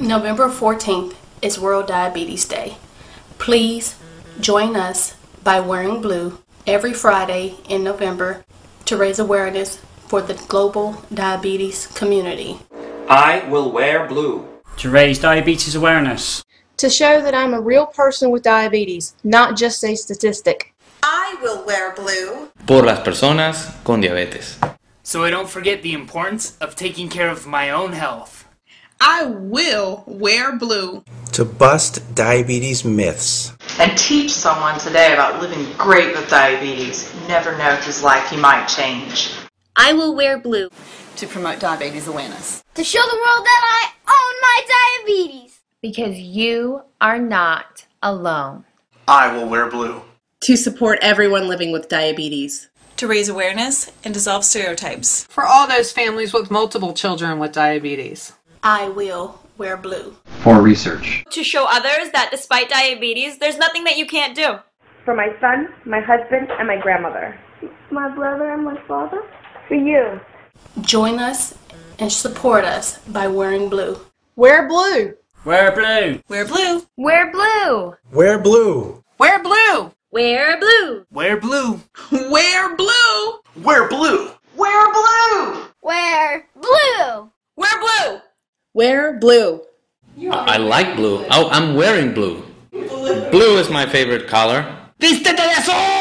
November 14th is World Diabetes Day. Please join us by wearing blue every Friday in November to raise awareness for the global diabetes community. I will wear blue to raise diabetes awareness. To show that I'm a real person with diabetes, not just a statistic. I will wear blue por las personas con diabetes. So I don't forget the importance of taking care of my own health. I will wear blue to bust diabetes myths and teach someone today about living great with diabetes. You never know whose life he might change. I will wear blue to promote diabetes awareness. To show the world that I own my diabetes. Because you are not alone. I will wear blue to support everyone living with diabetes. To raise awareness and dissolve stereotypes. For all those families with multiple children with diabetes. I will wear blue. For research. To show others that despite diabetes, there's nothing that you can't do. For my son, my husband, and my grandmother. My brother and my father. For you. Join us and support us by wearing blue. Wear blue. Wear blue. Wear blue. Wear blue. Wear blue. Wear blue. Wear blue. Wear blue. Wear blue. Wear blue. Wear blue. Wear blue. Wear blue. Wear blue. I like blue. Oh, I'm wearing blue. Blue is my favorite color. ¡Vístete de azul!